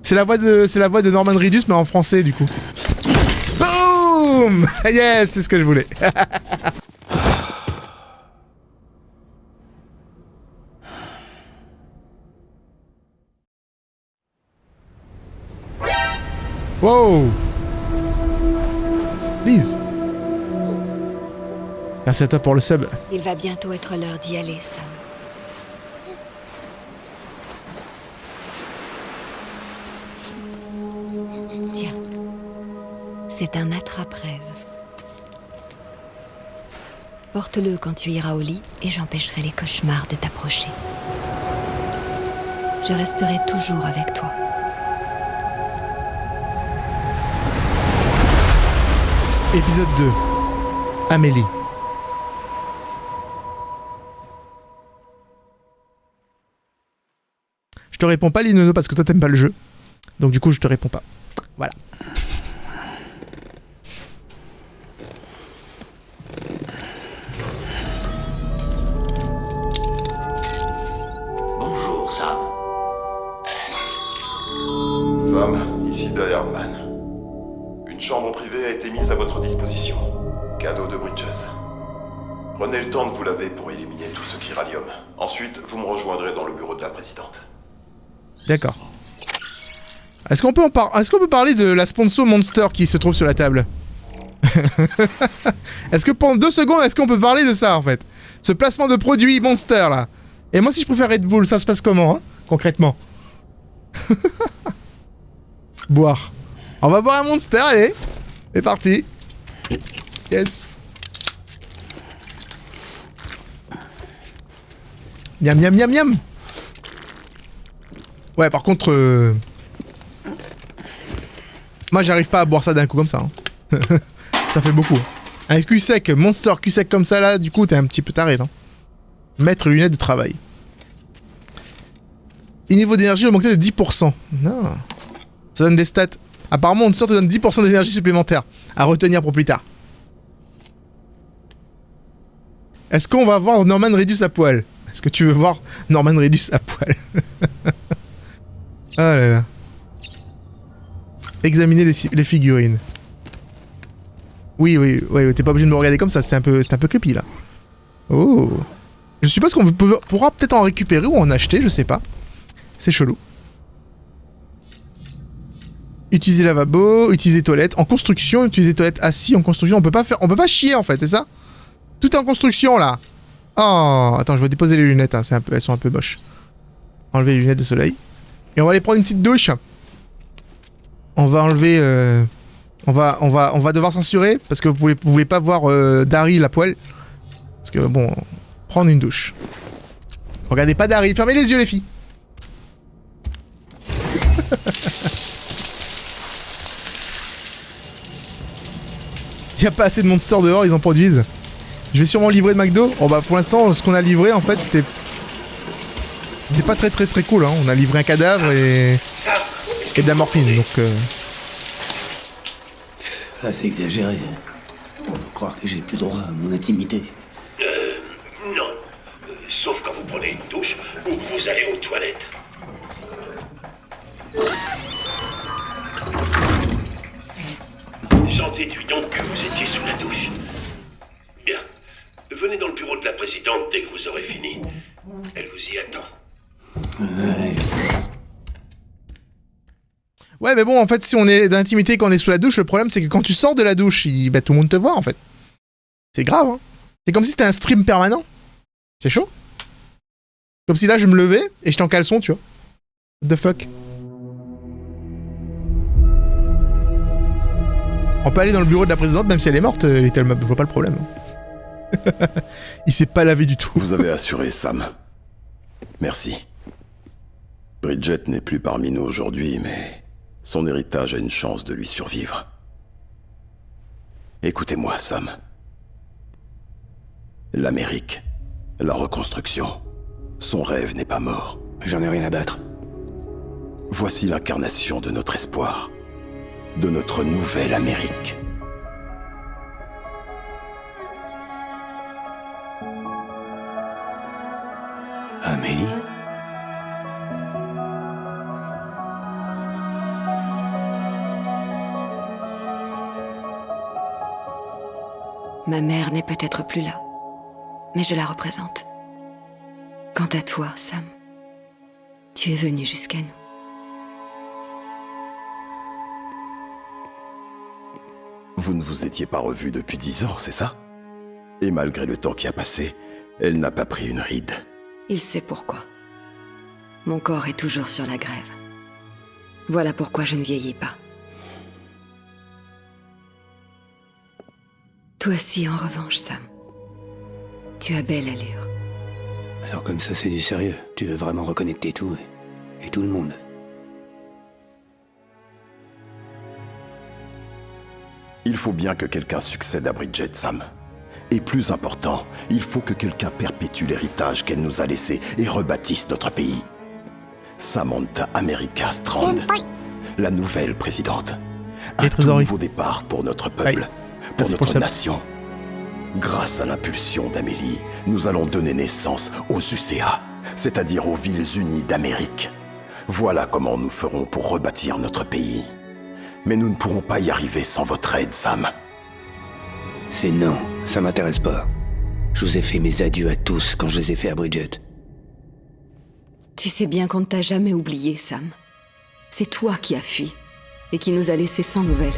C'est la voix de Norman Reedus, mais en français, du coup. Boum. Yes, c'est ce que je voulais. Wow. Please. Merci à toi pour le sub. Il va bientôt être l'heure d'y aller, Sam. Tiens. C'est un attrape-rêve. Porte-le quand tu iras au lit et j'empêcherai les cauchemars de t'approcher. Je resterai toujours avec toi. Épisode 2. Amélie. Je te réponds pas, Linono, parce que toi t'aimes pas le jeu. Donc du coup, je te réponds pas. Voilà. Bonjour, Sam. Sam, ici Direman. Une chambre privée a été mise à votre disposition. Cadeau de Bridges. Prenez le temps de vous laver pour éliminer tout ce chiralium. Ensuite, vous me rejoindrez dans le bureau de la présidente. D'accord. Est-ce qu'on peut parler de la sponsor Monster qui se trouve sur la table? Est-ce que pendant 2 secondes, est-ce qu'on peut parler de ça en fait? Ce placement de produit Monster là. Et moi si je préfère Red Bull, ça se passe comment, hein, concrètement? Boire. On va boire un Monster, allez. C'est parti. Yes. Miam miam miam miam. Ouais, par contre, moi j'arrive pas à boire ça d'un coup comme ça. Hein. Ça fait beaucoup. Un cul sec, Monster cul sec comme ça là, du coup t'es un petit peu taré. Hein. Mettre lunettes de travail. Et niveau d'énergie augmenté de 10%. Non. Ça donne des stats. Apparemment Monster te donne 10% d'énergie supplémentaire à retenir pour plus tard. Est-ce qu'on va voir Norman Reedus à poil? Est-ce que tu veux voir Norman Reedus à poil? Ah là là. Examiner les figurines. Oui, t'es pas obligé de me regarder comme ça, c'était un peu creepy là. Oh. Je suppose qu'on pourra peut-être en récupérer ou en acheter, je sais pas. C'est chelou. Utiliser lavabo, utiliser toilette. En construction, utiliser toilette assis en construction. On peut pas chier en fait, c'est ça? Tout est en construction là. Oh, attends, je vais déposer les lunettes, hein. Elles sont un peu moches. Enlever les lunettes de soleil. Et on va aller prendre une petite douche. On va enlever... On va devoir censurer parce que vous voulez pas voir Daryl à poil. Parce que bon... Prendre une douche. Regardez pas Daryl. Fermez les yeux les filles. Y a pas assez de monsters dehors, ils en produisent. Je vais sûrement livrer de McDo. Oh bah pour l'instant, ce qu'on a livré en fait, c'était pas très cool, hein. On a livré un cadavre et de la morphine, donc... Là, c'est exagéré. Faut croire que j'ai plus droit à mon intimité. Non. Sauf quand vous prenez une douche ou que vous allez aux toilettes. J'en déduis donc que vous étiez sous la douche. Bien. Venez dans le bureau de la présidente dès que vous aurez fini. Elle vous y attend. Ouais, mais bon, en fait, si on est dans l'intimité quand on est sous la douche, le problème c'est que quand tu sors de la douche, bah, tout le monde te voit en fait. C'est grave, hein. C'est comme si c'était un stream permanent. C'est chaud. Comme si là je me levais et j'étais en caleçon, tu vois. What the fuck. On peut aller dans le bureau de la présidente même si elle est morte, Little Mub, je vois pas le problème. Il s'est pas lavé du tout. Vous avez assuré, Sam. Merci. Bridget n'est plus parmi nous aujourd'hui, mais son héritage a une chance de lui survivre. Écoutez-moi, Sam. L'Amérique, la reconstruction, son rêve n'est pas mort. J'en ai rien à battre. Voici l'incarnation de notre espoir, de notre nouvelle Amérique. Amélie? Ma mère n'est peut-être plus là, mais je la représente. Quant à toi, Sam, tu es venu jusqu'à nous. Vous ne vous étiez pas revus depuis 10 ans, c'est ça? Et malgré le temps qui a passé, elle n'a pas pris une ride. Il sait pourquoi. Mon corps est toujours sur la grève. Voilà pourquoi je ne vieillis pas. Toi aussi, en revanche, Sam. Tu as belle allure. Alors comme ça, c'est du sérieux. Tu veux vraiment reconnecter tout et tout le monde. Il faut bien que quelqu'un succède à Bridget, Sam. Et plus important, il faut que quelqu'un perpétue l'héritage qu'elle nous a laissé et rebâtisse notre pays. Samantha America Strand, la nouvelle présidente. Un tout nouveau départ pour notre peuple, pour notre nation. Grâce à l'impulsion d'Amélie, nous allons donner naissance aux UCA, c'est-à-dire aux Villes Unies d'Amérique. Voilà comment nous ferons pour rebâtir notre pays. Mais nous ne pourrons pas y arriver sans votre aide, Sam. C'est non, ça m'intéresse pas. Je vous ai fait mes adieux à tous quand je les ai fait à Bridget. Tu sais bien qu'on ne t'a jamais oublié, Sam. C'est toi qui as fui, et qui nous a laissés sans nouvelles.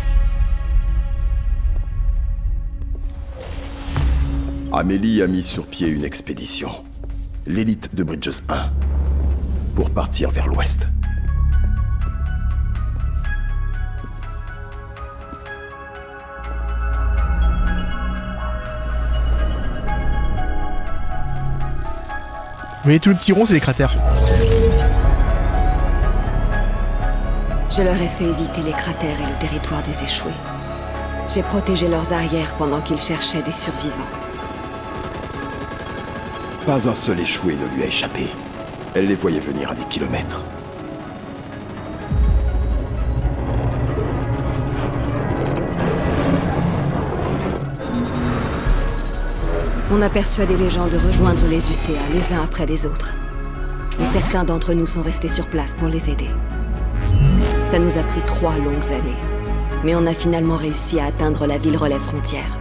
Amélie a mis sur pied une expédition, l'élite de Bridges 1, pour partir vers l'ouest. Vous voyez tout le petit rond, c'est les cratères. Je leur ai fait éviter les cratères et le territoire des échoués. J'ai protégé leurs arrières pendant qu'ils cherchaient des survivants. Pas un seul échoué ne lui a échappé. Elle les voyait venir à des kilomètres. On a persuadé les gens de rejoindre les UCA les uns après les autres. Et certains d'entre nous sont restés sur place pour les aider. Ça nous a pris 3 longues années. Mais on a finalement réussi à atteindre la ville relais frontière.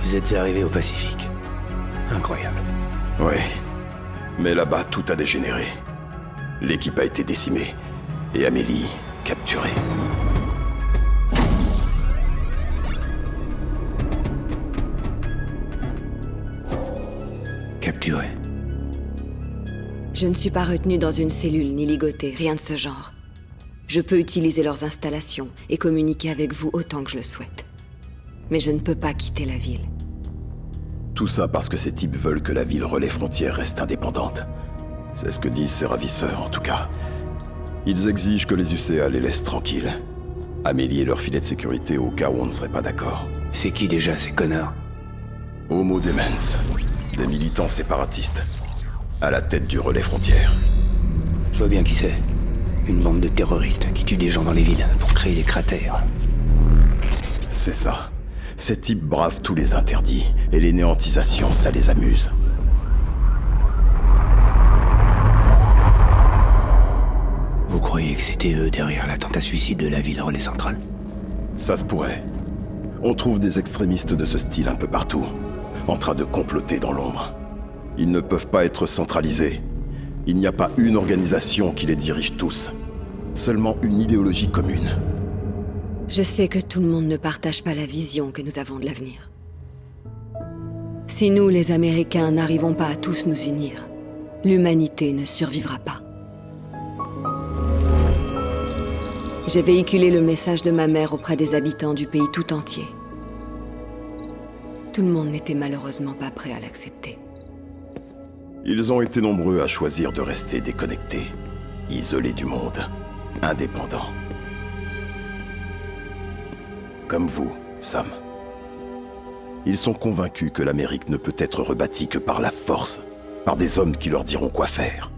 Vous êtes arrivés au Pacifique. Incroyable. Oui. Mais là-bas, tout a dégénéré. L'équipe a été décimée. Et Amélie, capturée. Capturé. Je ne suis pas retenue dans une cellule ni ligotée, rien de ce genre. Je peux utiliser leurs installations et communiquer avec vous autant que je le souhaite. Mais je ne peux pas quitter la ville. Tout ça parce que ces types veulent que la ville relais frontière reste indépendante. C'est ce que disent ces ravisseurs, en tout cas. Ils exigent que les UCA les laissent tranquilles. Amélie et leur filet de sécurité au cas où on ne serait pas d'accord. C'est qui déjà, ces connards? Homo Demens, des militants séparatistes, à la tête du relais frontière. Je vois bien qui c'est. Une bande de terroristes qui tuent des gens dans les villes pour créer des cratères. C'est ça. Ces types bravent tous les interdits, et les néantisations, ça les amuse. Vous croyez que c'était eux derrière l'attentat suicide de la ville relais centrale? Ça se pourrait. On trouve des extrémistes de ce style un peu partout, en train de comploter dans l'ombre. Ils ne peuvent pas être centralisés. Il n'y a pas une organisation qui les dirige tous. Seulement une idéologie commune. Je sais que tout le monde ne partage pas la vision que nous avons de l'avenir. Si nous, les Américains, n'arrivons pas à tous nous unir, l'humanité ne survivra pas. J'ai véhiculé le message de ma mère auprès des habitants du pays tout entier. Tout le monde n'était malheureusement pas prêt à l'accepter. Ils ont été nombreux à choisir de rester déconnectés, isolés du monde, indépendants. Comme vous, Sam. Ils sont convaincus que l'Amérique ne peut être rebâtie que par la force, par des hommes qui leur diront quoi faire,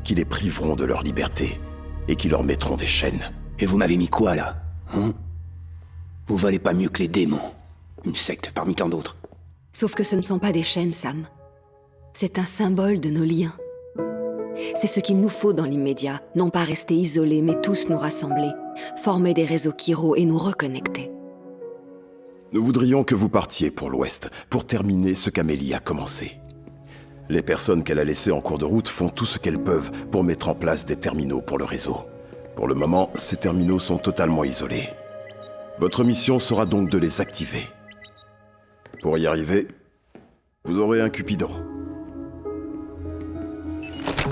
qui les priveront de leur liberté et qui leur mettront des chaînes. Et vous m'avez mis quoi, là? Hein? Vous valez pas mieux que les démons. Une secte parmi tant d'autres. Sauf que ce ne sont pas des chaînes, Sam. C'est un symbole de nos liens. C'est ce qu'il nous faut dans l'immédiat, non pas rester isolés, mais tous nous rassembler, former des réseaux chiro et nous reconnecter. Nous voudrions que vous partiez pour l'Ouest, pour terminer ce qu'Amélie a commencé. Les personnes qu'elle a laissées en cours de route font tout ce qu'elles peuvent pour mettre en place des terminaux pour le réseau. Pour le moment, ces terminaux sont totalement isolés. Votre mission sera donc de les activer. Pour y arriver, vous aurez un Cupidon.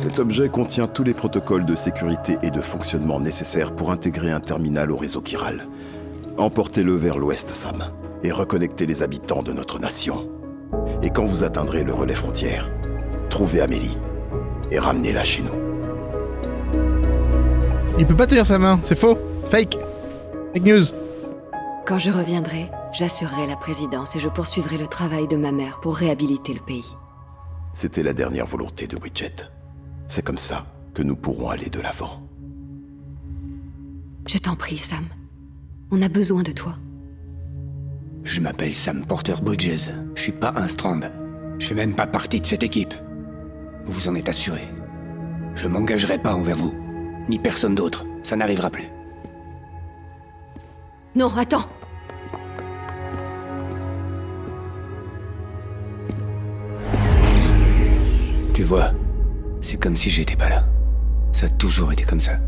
Cet objet contient tous les protocoles de sécurité et de fonctionnement nécessaires pour intégrer un terminal au réseau chiral. Emportez-le vers l'ouest, Sam, et reconnectez les habitants de notre nation. Et quand vous atteindrez le relais frontière, trouvez Amélie et ramenez-la chez nous. Il peut pas tenir sa main, c'est faux. Fake. Fake news. Quand je reviendrai, j'assurerai la présidence et je poursuivrai le travail de ma mère pour réhabiliter le pays. C'était la dernière volonté de Bridget. C'est comme ça que nous pourrons aller de l'avant. Je t'en prie, Sam. On a besoin de toi. Je m'appelle Sam Porter Bridges. Je suis pas un Strand. Je fais même pas partie de cette équipe. Vous vous en êtes assuré. Je m'engagerai pas envers vous. Ni personne d'autre. Ça n'arrivera plus. Non, attends. Tu vois, c'est comme si j'étais pas là. Ça a toujours été comme ça.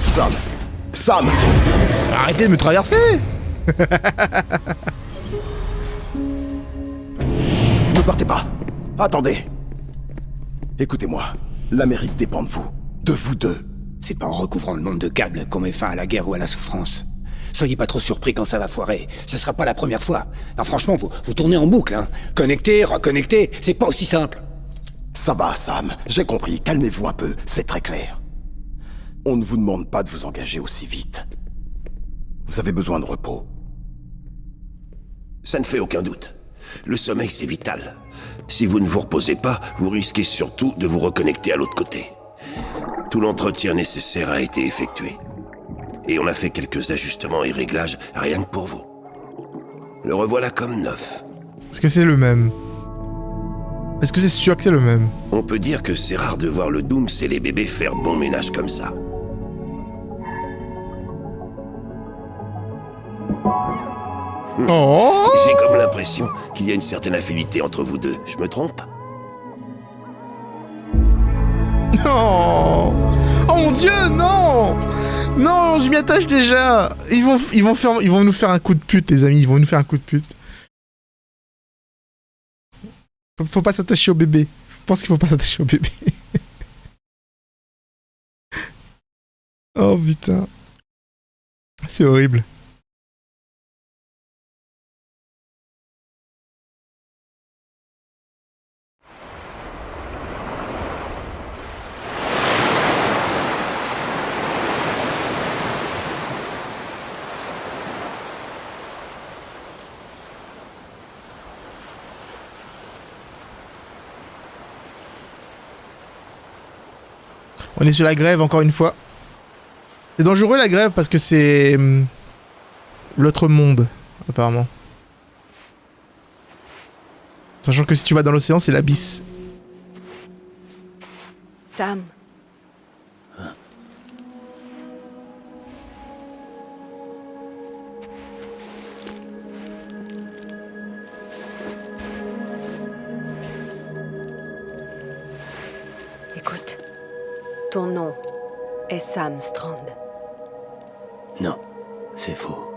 Sam! Sam! Arrêtez de me traverser. Ne partez pas! Attendez! Écoutez-moi, l'Amérique dépend de vous. De vous deux. C'est pas en recouvrant le monde de câbles qu'on met fin à la guerre ou à la souffrance. Soyez pas trop surpris quand ça va foirer. Ce sera pas la première fois. Non, franchement, vous tournez en boucle, hein. Connecter, reconnecter, c'est pas aussi simple. Ça va, Sam. J'ai compris. Calmez-vous un peu. C'est très clair. On ne vous demande pas de vous engager aussi vite. Vous avez besoin de repos. Ça ne fait aucun doute. Le sommeil, c'est vital. Si vous ne vous reposez pas, vous risquez surtout de vous reconnecter à l'autre côté. Tout l'entretien nécessaire a été effectué. Et on a fait quelques ajustements et réglages rien que pour vous. Le revoilà comme neuf. Est-ce que c'est le même? Est-ce que c'est sûr que c'est le même? On peut dire que c'est rare de voir le Dooms et les bébés faire bon ménage comme ça. Oh! J'ai comme l'impression qu'il y a une certaine affinité entre vous deux. Je me trompe? Non! Oh mon dieu, non! Non, je m'y attache déjà! Ils vont nous faire un coup de pute, les amis. Ils vont nous faire un coup de pute. Faut pas s'attacher au bébé. Je pense qu'il faut pas s'attacher au bébé. Oh putain. C'est horrible. On est sur la grève encore une fois. C'est dangereux la grève parce que c'est l'autre monde, apparemment. Sachant que si tu vas dans l'océan, c'est l'abysse. Sam. Écoute. Ton nom est Sam Strand. Non, c'est faux.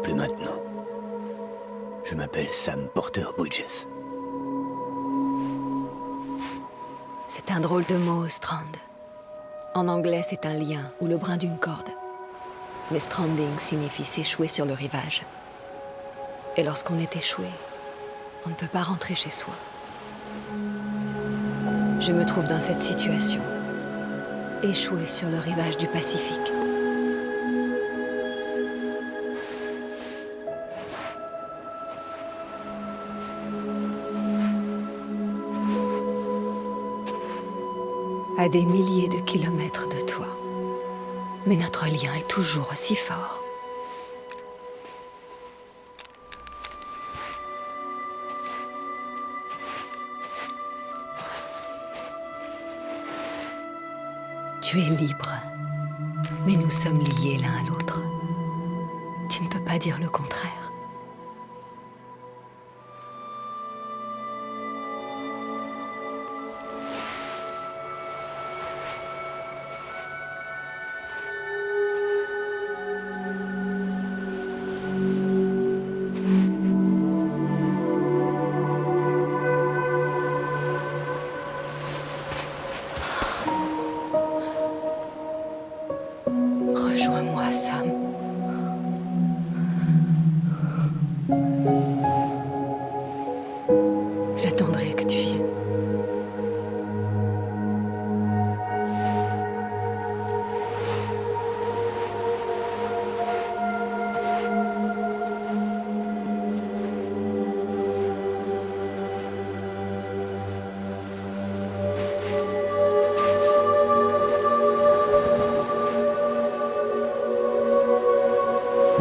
Plus maintenant. Je m'appelle Sam Porter Bridges. C'est un drôle de mot, Strand. En anglais, c'est un lien ou le brin d'une corde. Mais stranding signifie s'échouer sur le rivage. Et lorsqu'on est échoué, on ne peut pas rentrer chez soi. Je me trouve dans cette situation. Échoué sur le rivage du Pacifique. À des milliers de kilomètres de toi. Mais notre lien est toujours aussi fort. Tu es libre, mais nous sommes liés l'un à l'autre. Tu ne peux pas dire le contraire. Rejoins-moi, Sam. J'attendrai que tu viennes.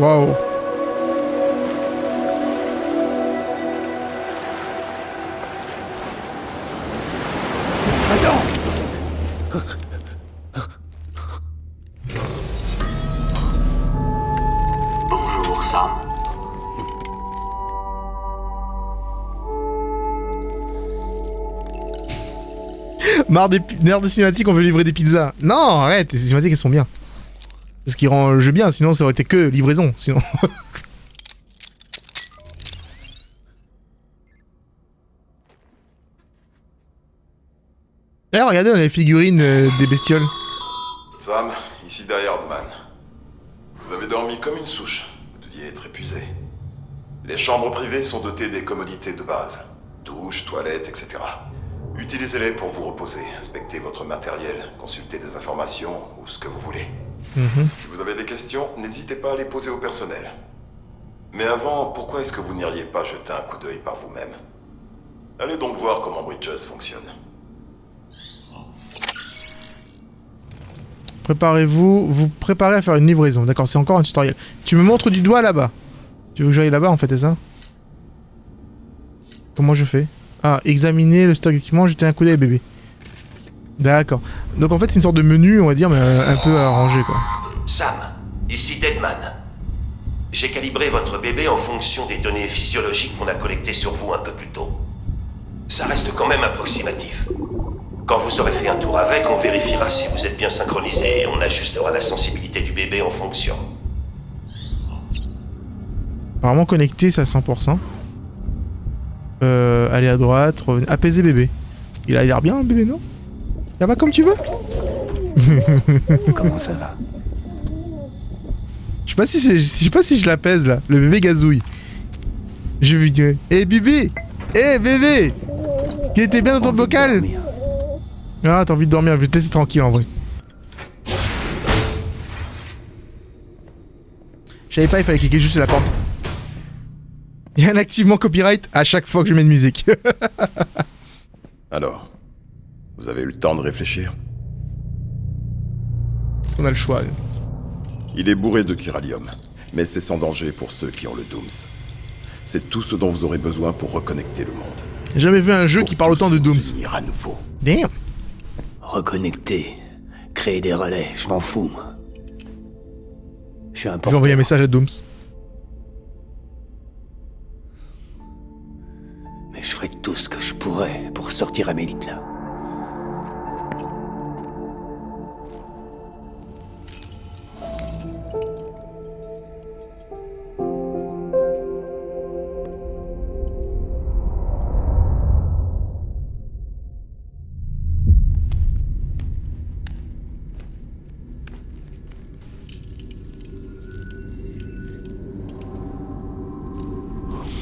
Waouh. Attends! Bonjour, Sam. Marre des cinématiques, on veut livrer des pizzas. Non, arrête, les cinématiques elles sont bien. C'est ce qui rend le jeu bien, sinon ça aurait été que livraison, sinon. Eh, regardez, on a les figurines des bestioles. Sam, ici Die Hardman. Vous avez dormi comme une souche. Vous deviez être épuisé. Les chambres privées sont dotées des commodités de base. Douche, toilettes, etc. Utilisez-les pour vous reposer, inspecter votre matériel, consulter des informations ou ce que vous voulez. Si vous avez des questions, n'hésitez pas à les poser au personnel. Mais avant, pourquoi est-ce que vous n'iriez pas jeter un coup d'œil par vous-même? Allez donc voir comment Bridges fonctionne. Préparez-vous, vous préparez à faire une livraison. D'accord, c'est encore un tutoriel. Tu me montres du doigt là-bas. Tu veux que j'aille là-bas en fait, c'est ça? Comment je fais? Ah, examiner le stock d'équipement, jeter un coup d'œil bébé. D'accord. Donc en fait c'est une sorte de menu, on va dire, mais un peu arrangé quoi. Sam, ici Deadman. J'ai calibré votre bébé en fonction des données physiologiques qu'on a collectées sur vous un peu plus tôt. Ça reste quand même approximatif. Quand vous aurez fait un tour avec, on vérifiera si vous êtes bien synchronisé et on ajustera la sensibilité du bébé en fonction. Apparemment connecté, c'est à 100%. Aller à droite, revenir. Apaiser bébé. Il a l'air bien, bébé, non? Ça va comme tu veux? Comment ça va? Je sais pas si je l'apaise là. Le bébé gazouille. Je lui dis, hé bébé! Hé bébé! Qui était bien dans ton bocal? Ah, t'as envie de dormir, je vais te laisser tranquille en vrai. Je savais pas, il fallait cliquer juste sur la porte. Il y a un activement copyright à chaque fois que je mets de musique. Alors, vous avez eu le temps de réfléchir? Est-ce qu'on a le choix? Il est bourré de chiralium, mais c'est sans danger pour ceux qui ont le Dooms. C'est tout ce dont vous aurez besoin pour reconnecter le monde. J'ai jamais vu un jeu qui parle autant de Dooms. Finir à nouveau. Damn! Reconnecter, créer des relais, je m'en fous, moi. Je suis un Je vais porteur. envoyer un message à Dooms. Mais je ferai tout ce que je pourrais pour sortir Amélie de là.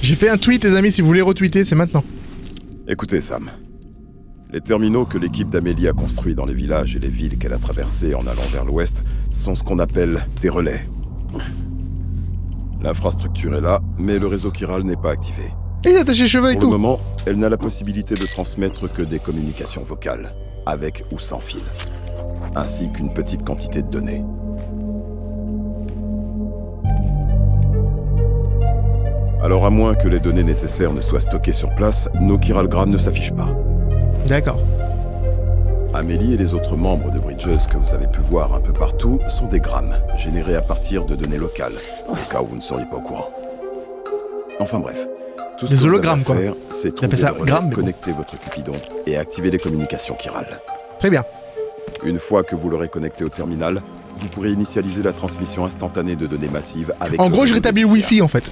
J'ai fait un tweet, les amis, si vous voulez retweeter, c'est maintenant. Écoutez, Sam. Les terminaux que l'équipe d'Amélie a construits dans les villages et les villes qu'elle a traversés en allant vers l'ouest sont ce qu'on appelle des relais. L'infrastructure est là, mais le réseau chiral n'est pas activé. Et il attache les cheveux et Pour le tout. moment, elle n'a la possibilité de transmettre que des communications vocales, avec ou sans fil, ainsi qu'une petite quantité de données. Alors à moins que les données nécessaires ne soient stockées sur place, nos chiralgrammes ne s'affichent pas. D'accord. Amélie et les autres membres de Bridges que vous avez pu voir un peu partout sont des grammes, générés à partir de données locales, au cas où vous ne seriez pas au courant. Enfin bref, tout ce Des que hologrammes, vous avez à quoi. faire, c'est T'appelles trouver ça le relais, grammes, mais bon. connecter votre Cupidon et activer les communications chirales. Très bien. Une fois que vous l'aurez connecté au terminal, vous pourrez initialiser la transmission instantanée de données massives avec... En le gros, je réseau rétablis le des Wi-Fi en fait.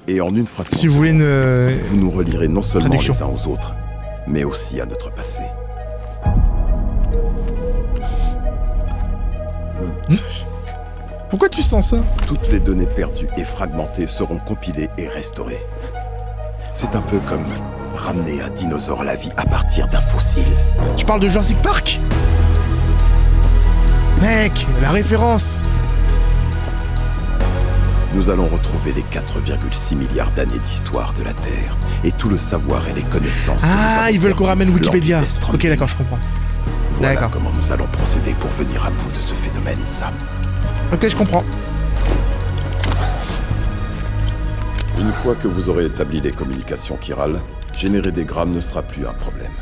Et en une fraction Si vous de voulez seconde, une. vous nous relierez non seulement traduction. les uns aux autres, mais aussi à notre passé. Pourquoi tu sens ça? Toutes les données perdues et fragmentées seront compilées et restaurées. C'est un peu comme ramener un dinosaure à la vie à partir d'un fossile. Tu parles de Jurassic Park? Mec, la référence. Nous allons retrouver les 4,6 milliards d'années d'histoire de la Terre et tout le savoir et les connaissances. Ah, ils veulent qu'on ramène Wikipédia. lors du test Ok, d'accord, je comprends. Voilà D'accord. comment nous allons procéder pour venir à bout de ce phénomène, Sam. Ok, je comprends. Une fois que vous aurez établi les communications chirales, générer des grammes ne sera plus un problème.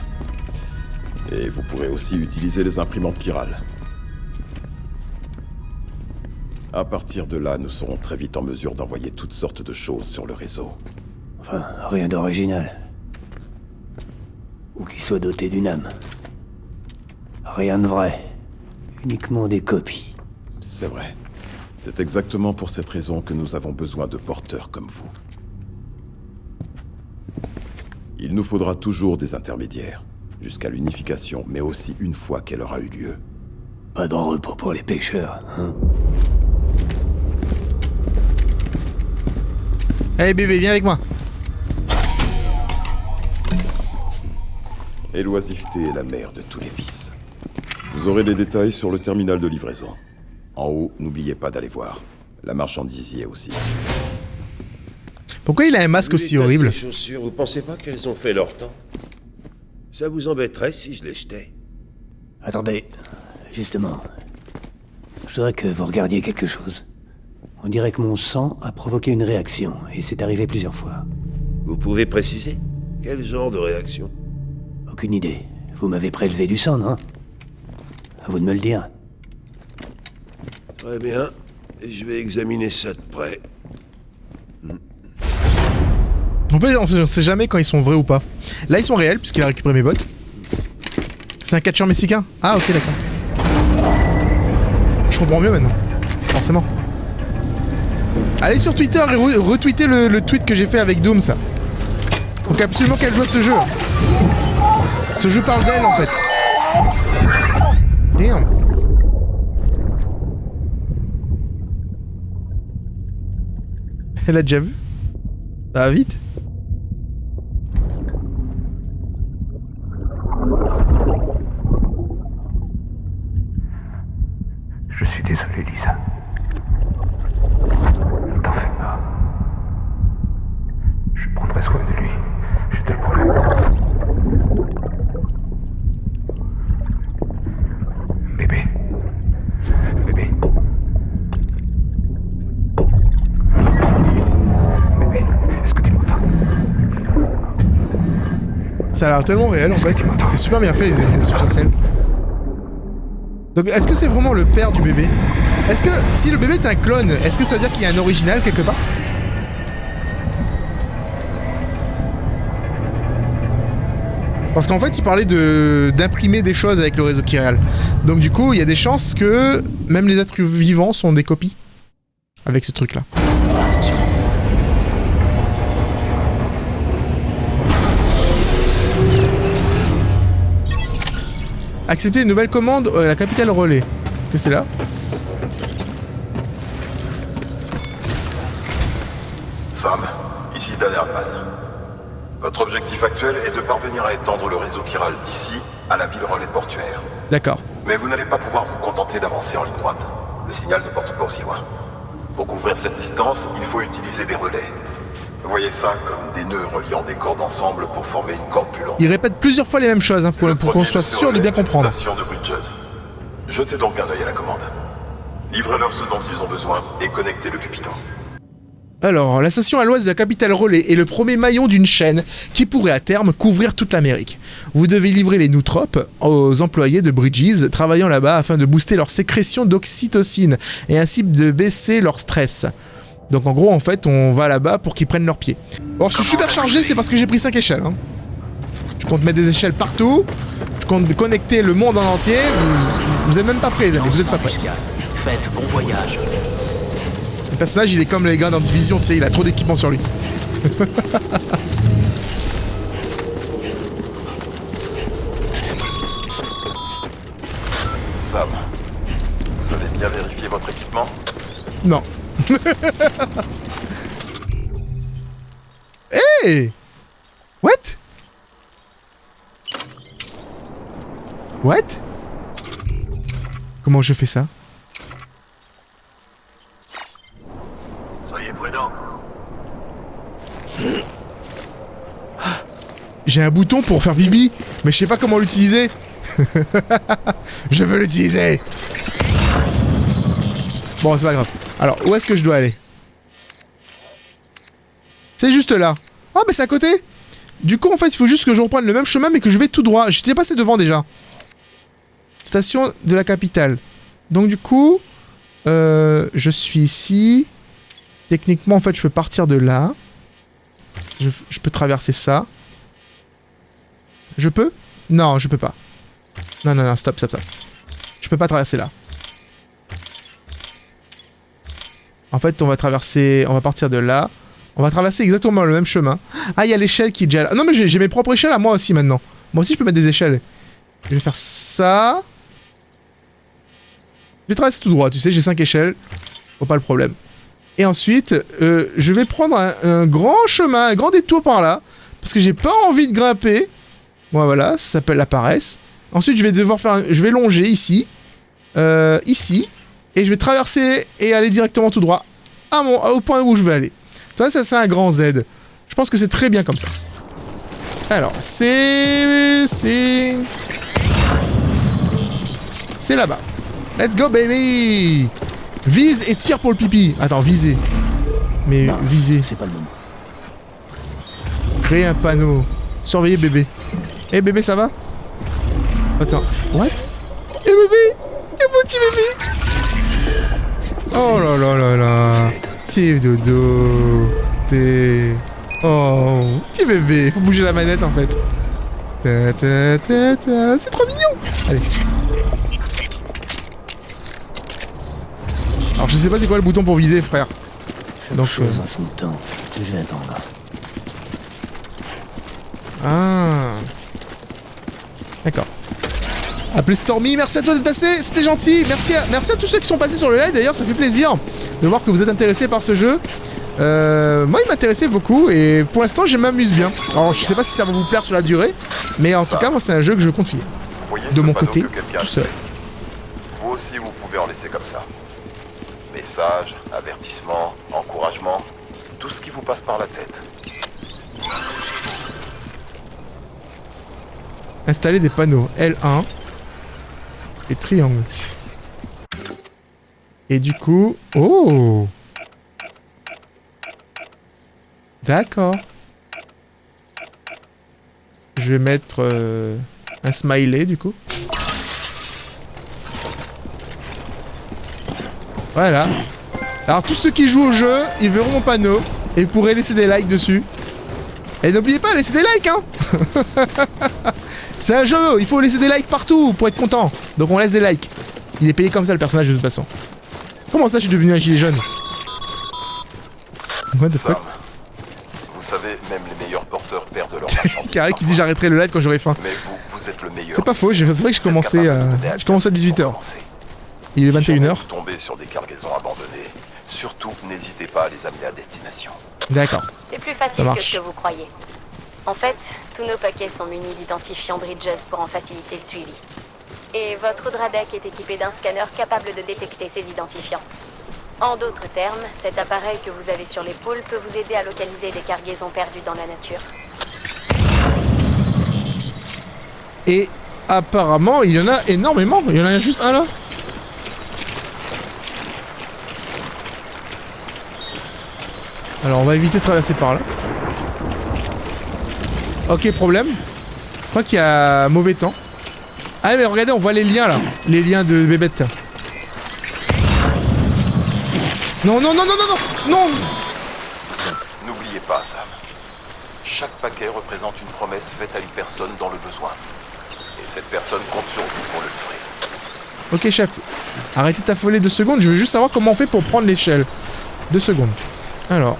Et vous pourrez aussi utiliser les imprimantes chirales. À partir de là, nous serons très vite en mesure d'envoyer toutes sortes de choses sur le réseau. Enfin, rien d'original. Ou qui soit doté d'une âme. Rien de vrai. Uniquement des copies. C'est vrai. C'est exactement pour cette raison que nous avons besoin de porteurs comme vous. Il nous faudra toujours des intermédiaires, jusqu'à l'unification, mais aussi une fois qu'elle aura eu lieu. Pas de repos pour les pêcheurs, hein? Allez bébé, viens avec moi. Et l'oisiveté est la mère de tous les vices. Vous aurez les détails sur le terminal de livraison. En haut, n'oubliez pas d'aller voir. La marchandise y est aussi. Pourquoi il a un masque aussi horrible? Ces chaussures, vous pensez pas qu'elles ont fait leur temps? Ça vous embêterait si je les jetais? Attendez, justement. Je voudrais que vous regardiez quelque chose. On dirait que mon sang a provoqué une réaction, et c'est arrivé plusieurs fois. Vous pouvez préciser? Quel genre de réaction? Aucune idée. Vous m'avez prélevé du sang, non? À vous de me le dire. Très bien. Je vais examiner ça de près. En fait, on sait jamais quand ils sont vrais ou pas. Là, ils sont réels, puisqu'il a récupéré mes bottes. C'est un catcheur mexicain? Ah, ok, d'accord. Je comprends mieux maintenant. Forcément. Allez sur Twitter et retweetez le tweet que j'ai fait avec Doom, ça. Faut absolument qu'elle joue à ce jeu. Ce jeu parle d'elle, en fait. Damn. Elle a déjà vu? Ça va vite. Je suis désolé, Lisa. Ne t'en fais pas. Je prendrai soin de lui. Je te le promets. Bébé. Bébé. Bébé, est-ce que tu m'entends? Ça a l'air tellement réel en fait. C'est super bien fait les émissions faciales. Donc est-ce que c'est vraiment le père du bébé? Est-ce que si le bébé est un clone, est-ce que ça veut dire qu'il y a un original quelque part? Parce qu'en fait il parlait d'imprimer des choses avec le réseau chiral. Donc du coup il y a des chances que même les êtres vivants sont des copies. Avec ce truc là. Accepter une nouvelle commande à la capitale relais. Est-ce que c'est là? Sam, ici Dan Erdman. Votre objectif actuel est de parvenir à étendre le réseau chiral d'ici à la ville relais portuaire. D'accord. Mais vous n'allez pas pouvoir vous contenter d'avancer en ligne droite. Le signal ne porte pas aussi loin. Pour couvrir cette distance, il faut utiliser des relais. Voyez ça comme des nœuds reliant des cordes ensemble pour former une corde plus longue. Il répète plusieurs fois les mêmes choses hein, pour qu'on soit sûr de bien comprendre. Station de Bridges. Jetez donc un œil à la commande. Livrez-leur ce dont ils ont besoin et connectez le Cupidon. Alors, la station à l'ouest de la capitale relais est le premier maillon d'une chaîne qui pourrait à terme couvrir toute l'Amérique. Vous devez livrer les nootropes aux employés de Bridges travaillant là-bas afin de booster leur sécrétion d'oxytocine et ainsi de baisser leur stress. Donc en gros, en fait, on va là-bas pour qu'ils prennent leurs pieds. Alors je suis super chargé, c'est parce que j'ai pris 5 échelles. Hein. Je compte mettre des échelles partout. Je compte connecter le monde en entier. Vous êtes même pas prêts, les amis, vous êtes pas prêts. Faites bon voyage. Le personnage, il est comme les gars dans Division, tu sais, il a trop d'équipement sur lui. Sam, vous avez bien vérifié votre équipement? Non. Hey! What? What? Comment je fais ça? Soyez prudents. J'ai un bouton pour faire bibi, mais je sais pas comment l'utiliser. Je veux l'utiliser. Bon, c'est pas grave. Alors, où est-ce que je dois aller? C'est juste là. Ah, mais c'est à côté. Du coup, en fait, il faut juste que je reprenne le même chemin, mais que je vais tout droit. J'étais passé devant déjà. Station de la capitale. Donc, du coup, je suis ici. Techniquement, en fait, je peux partir de là. Je peux traverser ça. Je peux? Non, je peux pas. Non, non, non, stop, stop, stop. Je peux pas traverser là. En fait, on va traverser... On va partir de là. On va traverser exactement le même chemin. Ah, il y a l'échelle qui est déjà là. Non, mais j'ai mes propres échelles à moi aussi maintenant. Moi aussi, je peux mettre des échelles. Je vais faire ça. Je vais traverser tout droit, tu sais, j'ai 5 échelles. Faut pas le problème. Et ensuite, je vais prendre un grand chemin, un grand détour par là. Parce que j'ai pas envie de grimper. Bon, voilà, ça s'appelle la paresse. Ensuite, je vais devoir faire... Je vais longer ici. Ici. Et je vais traverser et aller directement tout droit au point où je veux aller. Tu vois, ça c'est un grand Z. Je pense que c'est très bien comme ça. Alors, c'est là-bas. Let's go, baby! Vise et tire pour le pipi. Attends, viser. Mais non, viser. C'est pas le moment. Créer un panneau. Surveiller bébé. Eh bébé, ça va? Attends. What? Eh bébé! Eh petit bébé! Oh là là là là! C'est dodo! T'es... Oh! Petit bébé! Faut bouger la manette en fait. Ta ta ta ta. C'est trop mignon! Allez. Alors je sais pas c'est quoi le bouton pour viser, frère. Donc chose en son temps. Je vais attendre. Ah. D'accord. A plus Stormy, merci à toi d'être passé, c'était gentil. Merci à tous ceux qui sont passés sur le live d'ailleurs, ça fait plaisir de voir que vous êtes intéressés par ce jeu. Moi il m'intéressait beaucoup et pour l'instant je m'amuse bien. Alors je sais pas si ça va vous plaire sur la durée, mais en tout cas moi c'est un jeu que je compte finir. De mon côté, tout seul. Vous aussi vous pouvez en laisser comme ça. Messages, avertissements, encouragements, tout ce qui vous passe par la tête. Installer des panneaux L1 et triangle. Et du coup... Oh! D'accord. Je vais mettre un smiley du coup. Voilà. Alors tous ceux qui jouent au jeu, ils verront mon panneau et vous pourrez laisser des likes dessus. Et n'oubliez pas, laissez des likes, hein. C'est un jeu, il faut laisser des likes partout pour être content. Donc on laisse des likes. Il est payé comme ça le personnage de toute façon. Comment ça je suis devenu un gilet jaune? What the fuck? Vous savez, même les meilleurs porteurs perdent leur marchandise. Carré qui dit j'arrêterai le live quand j'aurai faim. Mais vous êtes le meilleur. C'est pas faux, c'est vrai que je commençais à 18h. Il est 21h. Si vous tombez sur des cargaisons abandonnées, surtout n'hésitez pas à les amener à destination. D'accord. C'est plus facile que ce que vous croyez. En fait, tous nos paquets sont munis d'identifiants Bridges pour en faciliter le suivi. Et votre Udradec est équipé d'un scanner capable de détecter ces identifiants. En d'autres termes, cet appareil que vous avez sur l'épaule peut vous aider à localiser des cargaisons perdues dans la nature. Et apparemment, il y en a énormément. Il y en a juste un là. Alors on va éviter de traverser par là. Ok, problème. Je crois qu'il y a mauvais temps. Ah mais regardez, on voit les liens là. Les liens de bébête. Non, non, non, non, non, non, non. N'oubliez pas, Sam. Chaque paquet représente une promesse faite à une personne dans le besoin. Et cette personne compte sur vous pour le livrer. Ok, chef. Arrêtez de t'affoler 2 secondes. Je veux juste savoir comment on fait pour prendre l'échelle. 2 secondes. Alors,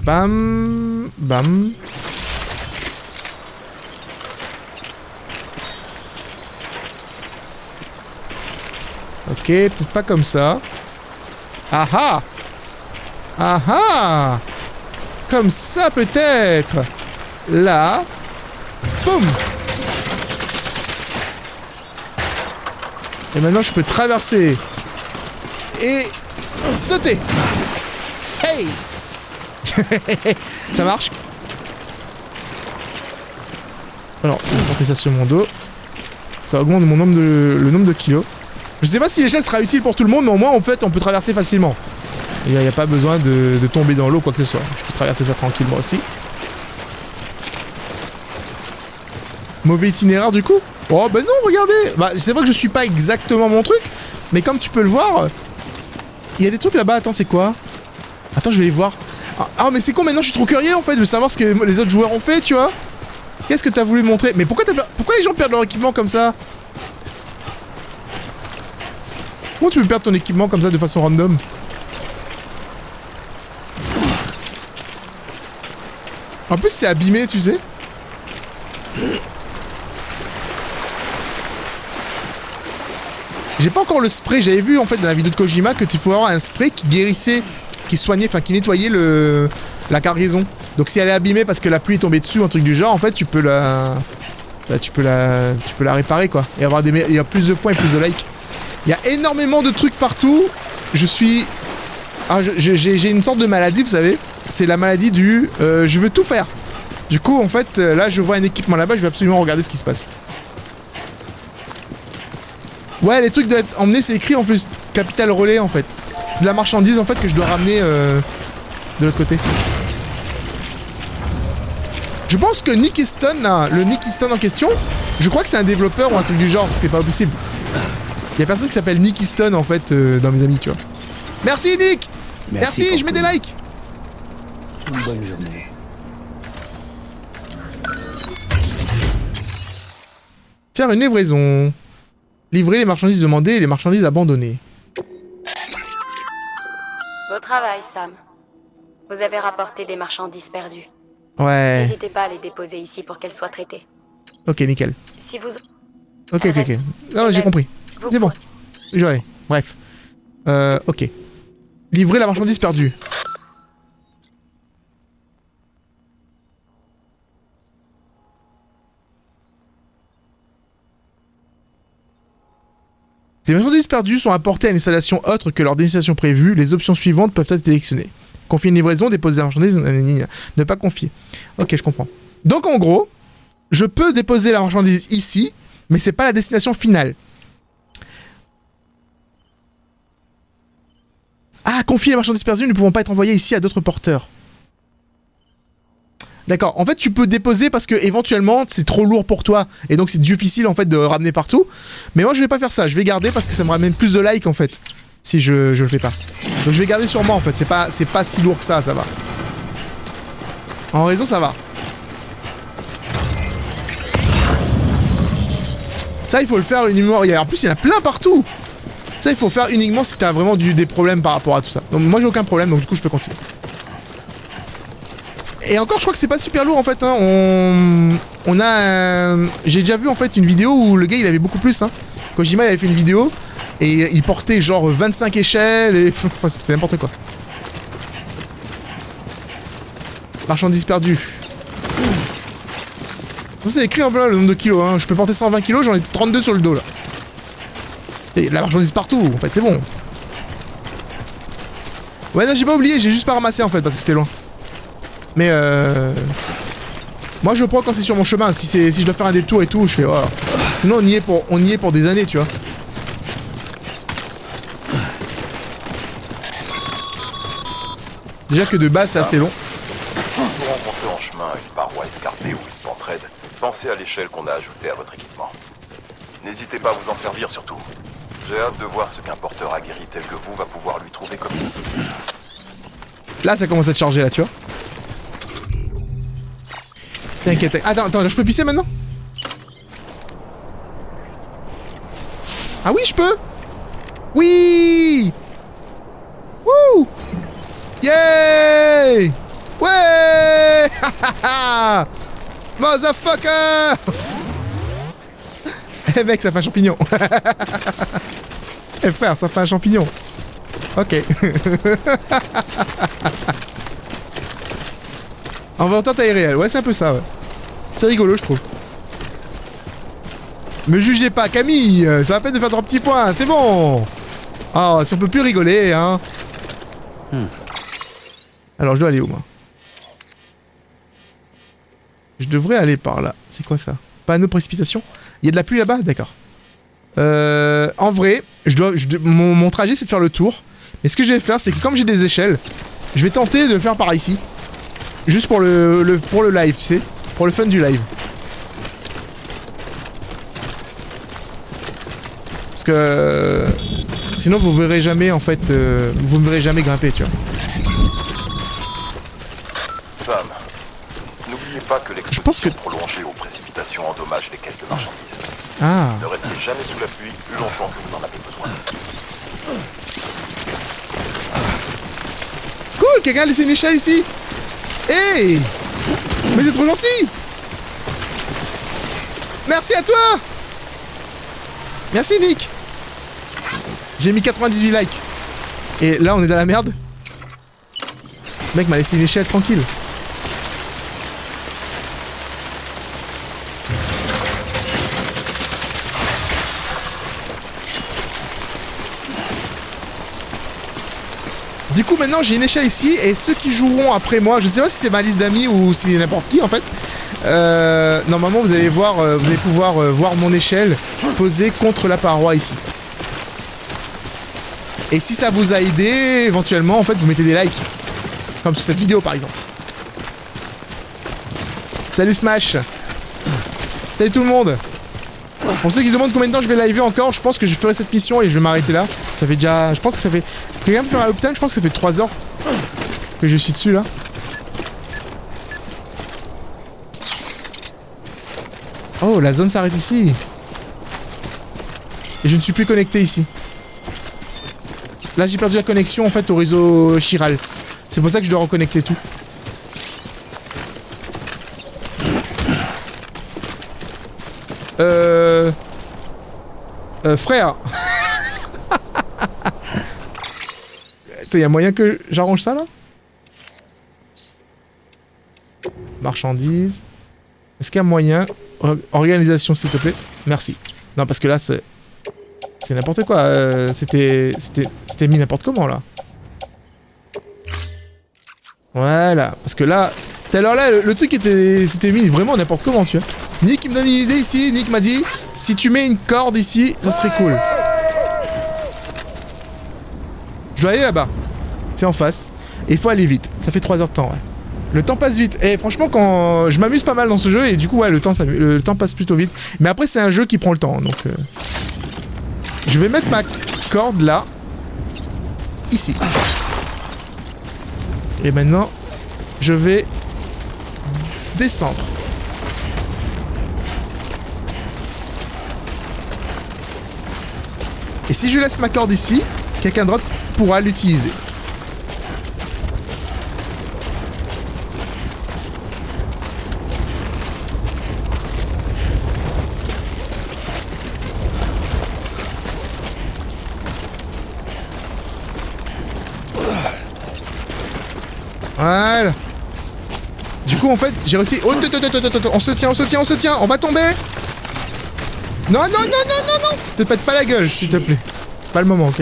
bam, bam. Ok, peut-être pas comme ça. Ah ah! Ah ah! Comme ça peut-être! Là. Boum! Et maintenant je peux traverser. Et sauter! Hey! Ça marche? Alors, je vais porter ça sur mon dos. Ça augmente le nombre de kilos. Je sais pas si l'échelle sera utile pour tout le monde, mais au moins en fait on peut traverser facilement. Il n'y a pas besoin de tomber dans l'eau quoi que ce soit. Je peux traverser ça tranquillement aussi. Mauvais itinéraire du coup? Oh bah non, regardez. Bah c'est vrai que je suis pas exactement mon truc, mais comme tu peux le voir, il y a des trucs là-bas. Attends, c'est quoi? Attends, je vais les voir. Ah mais c'est con, maintenant je suis trop curieux en fait de savoir ce que les autres joueurs ont fait, tu vois. Qu'est-ce que t'as voulu montrer? Mais pourquoi les gens perdent leur équipement comme ça? Comment tu peux perdre ton équipement comme ça de façon random? En plus c'est abîmé, tu sais. J'ai pas encore le spray, j'avais vu en fait dans la vidéo de Kojima que tu pouvais avoir un spray qui guérissait, qui soignait, enfin qui nettoyait la cargaison. Donc si elle est abîmée parce que la pluie est tombée dessus, un truc du genre, en fait tu peux la réparer quoi. Et avoir il y a plus de points et plus de likes. Il y a énormément de trucs partout. Je suis... Ah, j'ai une sorte de maladie, vous savez. C'est la maladie du... je veux tout faire. Du coup, en fait, là, je vois un équipement là-bas, je vais absolument regarder ce qui se passe. Ouais, les trucs doivent être emmenés, c'est écrit en plus. Capital Relais, en fait. C'est de la marchandise, en fait, que je dois ramener de l'autre côté. Je pense que Nick Easton, là, le Nick Easton en question, je crois que c'est un développeur ou un truc du genre, c'est pas possible. Il y a personne qui s'appelle Nick Easton, en fait, dans mes amis, tu vois. Merci, Nick! Merci, je mets des likes! Une bonne journée. Faire une livraison. Livrer les marchandises demandées et les marchandises abandonnées. Beau travail, Sam. Vous avez rapporté des marchandises perdues. Ouais. N'hésitez pas à les déposer ici pour qu'elles soient traitées. Ok, nickel. Si vous... Ok. Non, j'ai compris. C'est bon. Ouais, bref. Ok. Livrer la marchandise perdue. Si les marchandises perdues sont apportées à une installation autre que leur destination prévue, les options suivantes peuvent être sélectionnées. Confier une livraison, déposer la marchandise, ne pas confier. Ok, je comprends. Donc en gros, je peux déposer la marchandise ici, mais c'est pas la destination finale. Ah, confier les marchandises perdues ne pouvant pas être envoyées ici à d'autres porteurs. D'accord, en fait tu peux déposer parce que éventuellement c'est trop lourd pour toi et donc c'est difficile en fait de ramener partout. Mais moi je vais pas faire ça, je vais garder parce que ça me ramène plus de likes en fait si je le fais pas. Donc je vais garder sur moi en fait, c'est pas si lourd que ça va. En raison ça va. Ça il faut le faire uniquement, en plus il y en a plein partout. Ça il faut faire uniquement si t'as vraiment des problèmes par rapport à tout ça. Donc moi j'ai aucun problème donc du coup je peux continuer. Et encore, je crois que c'est pas super lourd en fait. Hein. On a. J'ai déjà vu en fait une vidéo où le gars il avait beaucoup plus. Hein. Kojima il avait fait une vidéo et il portait genre 25 échelles et. Enfin, c'était n'importe quoi. Marchandise perdue. Ça, c'est écrit un peu là le nombre de kilos. Hein. Je peux porter 120 kilos, j'en ai 32 sur le dos là. Et la marchandise partout, en fait, c'est bon. Ouais, non, j'ai pas oublié, j'ai juste pas ramassé en fait parce que c'était loin. Mais moi je prends quand c'est sur mon chemin. Si je dois faire un détour et tout, je fais oh. Sinon on y est pour des années, tu vois. Déjà que de base c'est assez long. Si vous rencontrez en chemin une paroi escarpée ou une pente raide, pensez à l'échelle qu'on a ajoutée à votre équipement. N'hésitez pas à vous en servir surtout. J'ai hâte de voir ce qu'un porteur aguerri tel que vous va pouvoir lui trouver comme une... Là ça commence à te charger là, tu vois. T'inquiète. Attends, je peux pisser maintenant? Ah oui, je peux? Oui! Wouh! Yeah! Ouais! Motherfucker! Eh mec, ça fait un champignon. Eh frère, ça fait un champignon. Ok. En vrai, temps taille réelle. Ouais, c'est un peu ça, ouais. C'est rigolo, je trouve. Me jugez pas, Camille. Ça va peine de faire 3 petits points. C'est bon. Oh, si on peut plus rigoler, hein. Alors, je dois aller où, moi? Je devrais aller par là. C'est quoi ça? Panneau de précipitation? Il y a de la pluie là-bas? D'accord. En vrai, mon trajet, c'est de faire le tour. Mais ce que je vais faire, c'est que comme j'ai des échelles, je vais tenter de faire par ici. Juste pour le live, tu sais. Pour le fun du live. Parce que... sinon, vous verrez jamais, en fait... vous me verrez jamais grimper, tu vois. Sam, n'oubliez pas que Je pense l'exposition prolongée aux précipitations endommage les caisses de marchandises. Ah. Ne restez jamais sous la pluie plus longtemps que vous n'en avez besoin. Cool, quelqu'un a laissé une échelle ici. Hey, mais c'est trop gentil. Merci à toi. Merci Nick. J'ai mis 98 likes. Et là on est dans la merde. Le mec m'a laissé une échelle tranquille. Du coup maintenant j'ai une échelle ici et ceux qui joueront après moi, je sais pas si c'est ma liste d'amis ou si c'est n'importe qui en fait. Normalement vous allez voir, vous allez pouvoir voir mon échelle posée contre la paroi ici. Et si ça vous a aidé, éventuellement en fait vous mettez des likes. Comme sur cette vidéo par exemple. Salut Smash. Salut tout le monde. Pour ceux qui se demandent combien de temps je vais liver encore, je pense que je ferai cette mission et je vais m'arrêter là. Ça fait déjà... je pense que ça fait... quelqu'un peut faire un uptime, je pense que ça fait 3 heures que je suis dessus là. Oh, la zone s'arrête ici. Et je ne suis plus connecté ici. Là j'ai perdu la connexion en fait au réseau Chiral. C'est pour ça que je dois reconnecter tout. Frère. Attends, y a moyen que j'arrange ça là? Marchandises. Est-ce qu'il y a moyen? Organisation s'il te plaît. Merci. Non parce que là c'est... c'est n'importe quoi. C'était mis n'importe comment là. Voilà. Parce que là... tout à l'heure là, le truc c'était mis vraiment n'importe comment, tu vois. Nick il me donne une idée ici. Nick m'a dit, si tu mets une corde ici, ça serait cool. Je dois aller là-bas. C'est en face. Et il faut aller vite. Ça fait 3 heures de temps, ouais. Le temps passe vite. Et franchement, quand je m'amuse pas mal dans ce jeu, et du coup, ouais, le temps passe plutôt vite. Mais après, c'est un jeu qui prend le temps, donc... je vais mettre ma corde là. Ici. Et maintenant, je vais descendre. Et si je laisse ma corde ici, quelqu'un d'autre pourra l'utiliser. Voilà. Du coup, en fait, j'ai réussi... oh, on se tient, on va tomber. Non, te pète pas la gueule, s'il te plaît. C'est pas le moment, ok?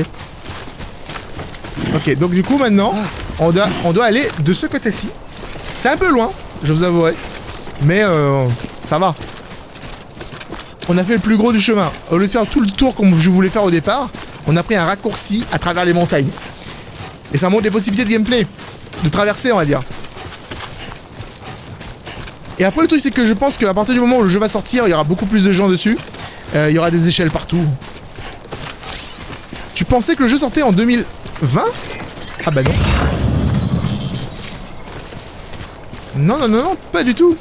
Ok, donc du coup, maintenant, on doit aller de ce côté-ci. C'est un peu loin, je vous avouerai. Mais, ça va. On a fait le plus gros du chemin. Au lieu de faire tout le tour comme je voulais faire au départ, on a pris un raccourci à travers les montagnes. Et ça montre des possibilités de gameplay. De traverser, on va dire. Et après, le truc, c'est que je pense qu'à partir du moment où le jeu va sortir, il y aura beaucoup plus de gens dessus. Il y aura des échelles partout. Tu pensais que le jeu sortait en 2020? Ah bah non. Non, pas du tout.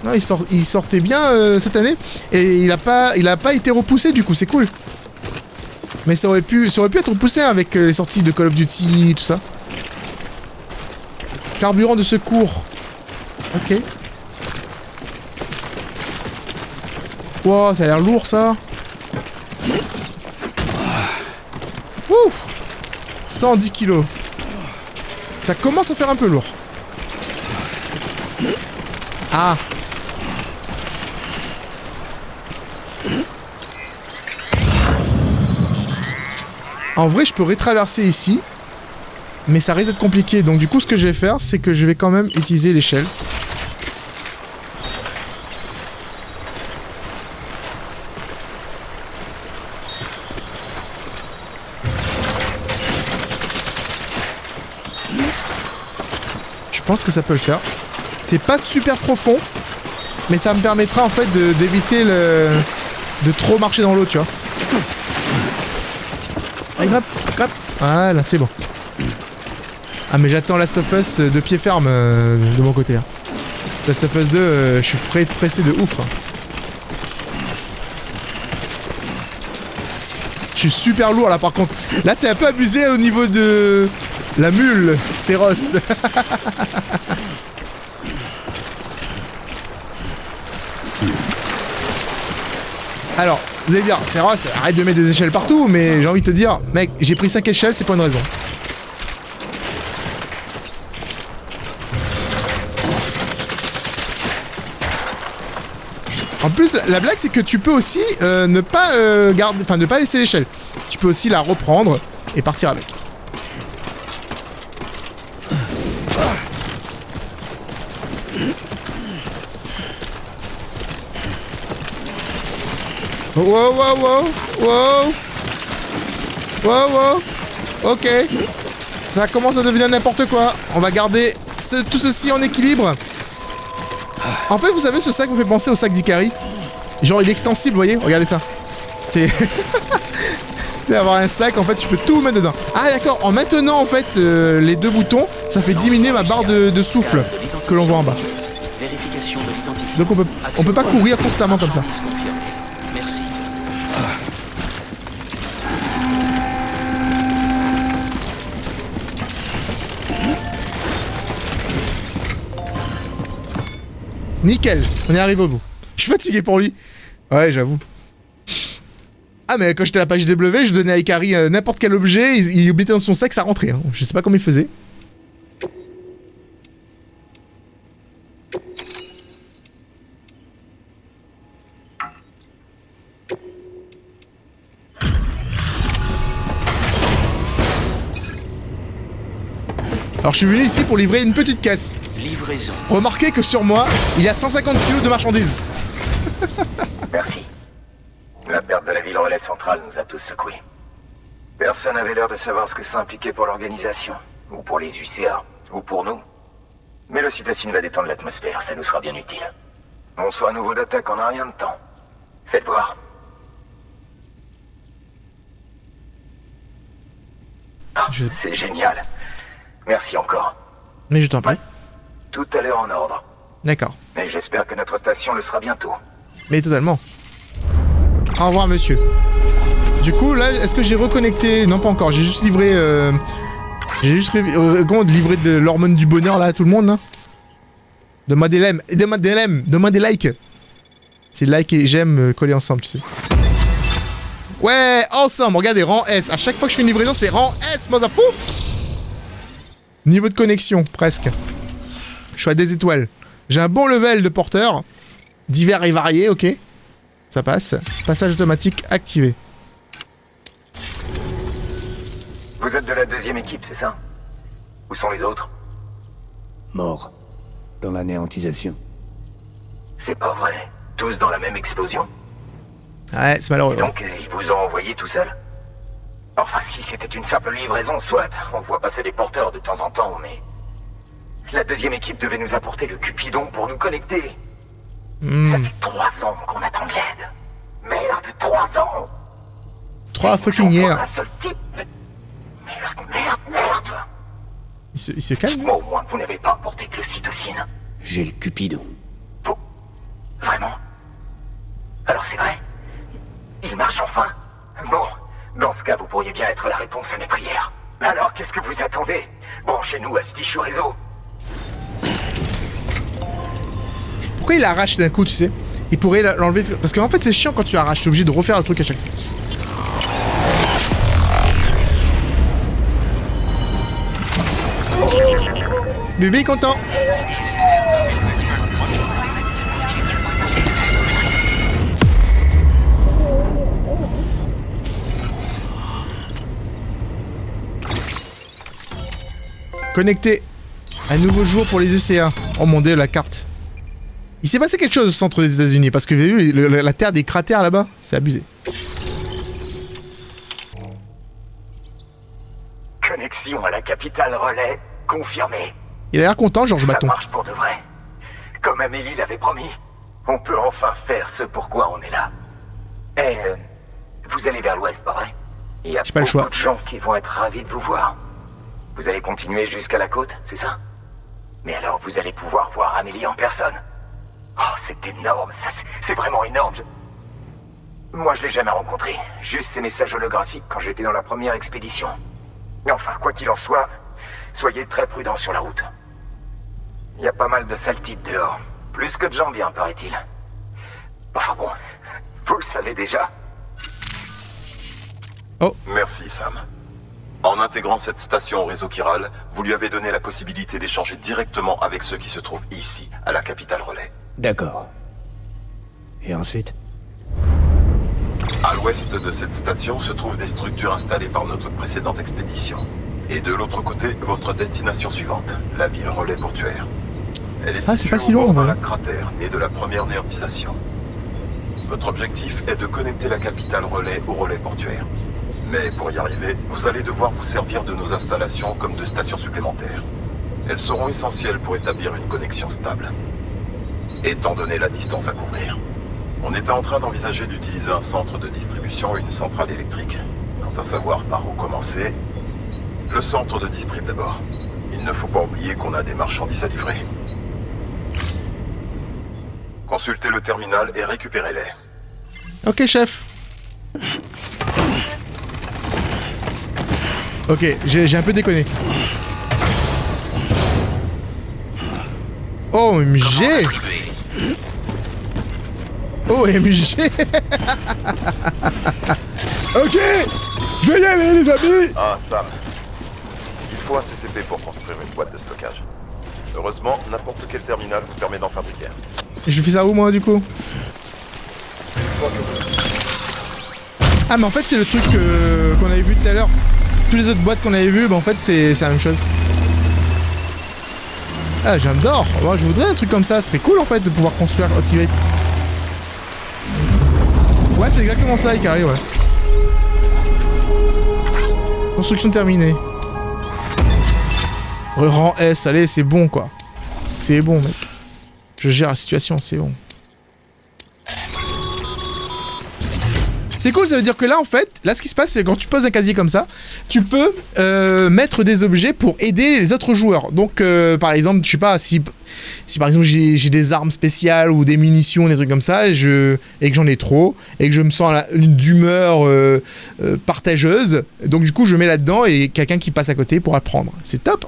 Non, il sortait bien cette année. Et il a pas été repoussé du coup, c'est cool. Mais ça aurait pu être repoussé avec les sorties de Call of Duty, tout ça. Carburant de secours. Ok. Wow, ça a l'air lourd ça. 110 kilos. Ça commence à faire un peu lourd. Ah. En vrai, je peux retraverser ici. Mais ça risque d'être compliqué. Donc du coup, ce que je vais faire, c'est que je vais quand même utiliser l'échelle. Je pense que ça peut le faire. C'est pas super profond. Mais ça me permettra en fait d'éviter de trop marcher dans l'eau, tu vois. Allez, hop, hop. Voilà, c'est bon. Ah mais j'attends Last of Us de pied ferme de mon côté. Hein. Last of Us 2, je suis pressé de ouf. Hein. Je suis super lourd là par contre. Là c'est un peu abusé au niveau de la mule, c'est Ross. Alors, vous allez dire, c'est Ross, arrête de mettre des échelles partout, mais j'ai envie de te dire, mec, j'ai pris 5 échelles, c'est pour une raison. En plus, la blague, c'est que tu peux aussi ne pas garder, enfin, ne pas laisser l'échelle. Tu peux aussi la reprendre et partir avec. Wow, wow, wow, wow. Wow, wow. Ok. Ça commence à devenir n'importe quoi. On va garder tout ceci en équilibre. En fait, vous savez, ce sac vous fait penser au sac d'Ikari. Genre, il est extensible, vous voyez. Regardez ça. C'est... c'est avoir un sac, en fait, tu peux tout mettre dedans. Ah, d'accord. En maintenant, en fait, les deux boutons, ça fait diminuer ma barre de souffle que l'on voit en bas. Donc, on peut pas courir constamment comme ça. Merci. Nickel, on est arrivé au bout. Je suis fatigué pour lui. Ouais, j'avoue. Ah, mais quand j'étais à la page W, je donnais à Ikari n'importe quel objet, il mettait dans son sac, ça rentrait. Hein. Je sais pas comment il faisait. Alors je suis venu ici pour livrer une petite caisse. Livraison. Remarquez que sur moi, il y a 150 kilos de marchandises. Merci. La perte de la ville relais centrale nous a tous secoués. Personne n'avait l'air de savoir ce que ça impliquait pour l'organisation, ou pour les UCA, ou pour nous. Mais le cytocine va détendre l'atmosphère, ça nous sera bien utile. On soit à nouveau d'attaque en un rien de temps. Faites voir. Ah, c'est génial. Merci encore. Mais je t'en prie. Tout a l'air en ordre. D'accord. Mais j'espère que notre station le sera bientôt. Mais totalement. Au revoir, monsieur. Du coup, là, est-ce que j'ai reconnecté? Non, pas encore. J'ai juste livré... J'ai juste livré de l'hormone du bonheur, là, à tout le monde, là. Donne-moi des lemmes. Donne-moi des lemmes. Donne-moi des likes. C'est like et j'aime collés ensemble, tu sais. Ouais, ensemble. Regardez, rang S. À chaque fois que je fais une livraison, c'est rang S, fou. Niveau de connexion, presque. Je suis à des étoiles. J'ai un bon level de porteur. Divers et variés, ok. Ça passe. Passage automatique activé. Vous êtes de la deuxième équipe, c'est ça? Où sont les autres? Mort. Dans l'anéantisation. C'est pas vrai. Tous dans la même explosion? Ouais, c'est malheureux. Donc, ils vous ont envoyé tout seul? Enfin, si c'était une simple livraison, soit. On voit passer des porteurs de temps en temps, mais... La deuxième équipe devait nous apporter le Cupidon pour nous connecter. Ça fait 3 ans qu'on attend de l'aide. Merde, 3 ans! 3 fucking years. Un seul type. Merde. Il se calme. Dites-moi au moins que vous n'avez pas apporté que le cytocine. J'ai le Cupidon. Vous? Vraiment? Alors c'est vrai? Il marche enfin? Bon, dans ce cas, vous pourriez bien être la réponse à mes prières. Alors, qu'est-ce que vous attendez? Branchez-nous à ce fichu réseau. Pourquoi il arrache d'un coup, tu sais? Il pourrait l'enlever... Parce qu'en fait, c'est chiant quand tu arraches. T'es obligé de refaire le truc à chaque fois. Bébé est content. Connecté. Un nouveau jour pour les UCA. Oh mon dieu, la carte. Il s'est passé quelque chose au centre des États-Unis parce que vous avez vu la terre des cratères là-bas. C'est abusé. Connexion à la capitale relais confirmée. Il a l'air content, Georges Bâton. Ça marche pour de vrai. Comme Amélie l'avait promis, on peut enfin faire ce pourquoi on est là. Et vous allez vers l'ouest, pas vrai? Il y a J'ai pas le choix. beaucoup de gens qui vont être ravis de vous voir. Vous allez continuer jusqu'à la côte, c'est ça? Mais alors vous allez pouvoir voir Amélie en personne. Oh, c'est énorme, ça c'est vraiment énorme. Moi je l'ai jamais rencontré, juste ces messages holographiques quand j'étais dans la première expédition. Enfin, quoi qu'il en soit, soyez très prudents sur la route. Il y a pas mal de sales types dehors. Plus que de gens bien, paraît-il. Enfin bon, vous le savez déjà. Oh. Merci, Sam. En intégrant cette station au réseau chiral, vous lui avez donné la possibilité d'échanger directement avec ceux qui se trouvent ici, à la capitale relais. D'accord. Et ensuite? À l'ouest de cette station se trouvent des structures installées par notre précédente expédition. Et de l'autre côté, votre destination suivante, la ville relais portuaire. Elle est Ah, c'est située pas si au loin, bord d'un ouais. lac cratère, né de la première néantisation. Votre objectif est de connecter la capitale relais au relais portuaire. Mais pour y arriver, vous allez devoir vous servir de nos installations comme de stations supplémentaires. Elles seront essentielles pour établir une connexion stable. Étant donné la distance à couvrir, on était en train d'envisager d'utiliser un centre de distribution et une centrale électrique. Quant à savoir par où commencer, le centre de distrib d'abord. Il ne faut pas oublier qu'on a des marchandises à livrer. Consultez le terminal et récupérez-les. Ok, chef. Ok, j'ai un peu déconné. OMG. OMG. Ok, je vais y aller les amis. Ah, Sam. Il faut un CCP pour construire une boîte de stockage. Heureusement, n'importe quel terminal vous permet d'en fabriquer un. Je fais ça où moi du coup? Une fois que vous... Ah mais en fait c'est le truc qu'on avait vu tout à l'heure. Toutes les autres boîtes qu'on avait vues, bah en fait c'est la même chose. Ah j'adore. Moi je voudrais un truc comme ça, ce serait cool en fait de pouvoir construire aussi vite. Ouais c'est exactement ça Ikari, ouais. Construction terminée. Rang S, allez c'est bon quoi. C'est bon mec. Je gère la situation, c'est bon. C'est cool, ça veut dire que là, en fait, là, ce qui se passe, c'est que quand tu poses un casier comme ça, tu peux mettre des objets pour aider les autres joueurs. Donc, par exemple, je sais pas, si par exemple j'ai des armes spéciales ou des munitions, des trucs comme ça, et que j'en ai trop, et que je me sens d'humeur partageuse, donc du coup, je mets là-dedans et quelqu'un qui passe à côté pourra prendre. C'est top.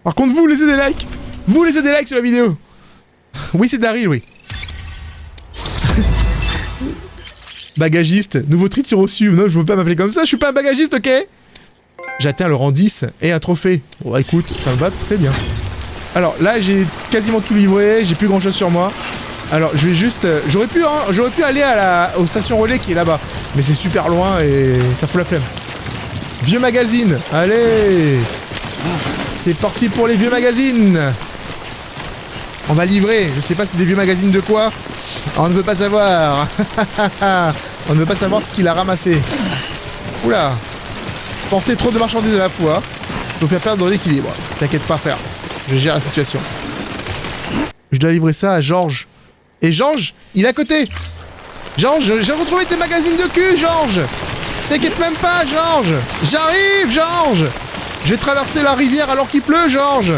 Par contre, vous laissez des likes. Vous laissez des likes sur la vidéo. Oui, c'est Daryl, oui. Bagagiste. Nouveau titre reçu. Non, je veux pas m'appeler comme ça. Je suis pas un bagagiste, ok? J'atteins le rang 10 et un trophée. Bon, bah, écoute, ça me va très bien. Alors, là, j'ai quasiment tout livré. J'ai plus grand chose sur moi. Alors, je vais juste... J'aurais pu aller aux stations relais qui est là-bas. Mais c'est super loin et ça fout la flemme. Vieux magazine. Allez. C'est parti pour les vieux magazines. On va livrer. Je sais pas c'est des vieux magazines de quoi. On ne veut pas savoir. On ne veut pas savoir ce qu'il a ramassé. Oula. Porter trop de marchandises à la fois. Faut faire perdre l'équilibre. T'inquiète pas frère. Je gère la situation. Je dois livrer ça à Georges. Et Georges, il est à côté. Georges, j'ai retrouvé tes magazines de cul, Georges. T'inquiète même pas, Georges. J'arrive, Georges. Je vais traverser la rivière alors qu'il pleut, Georges.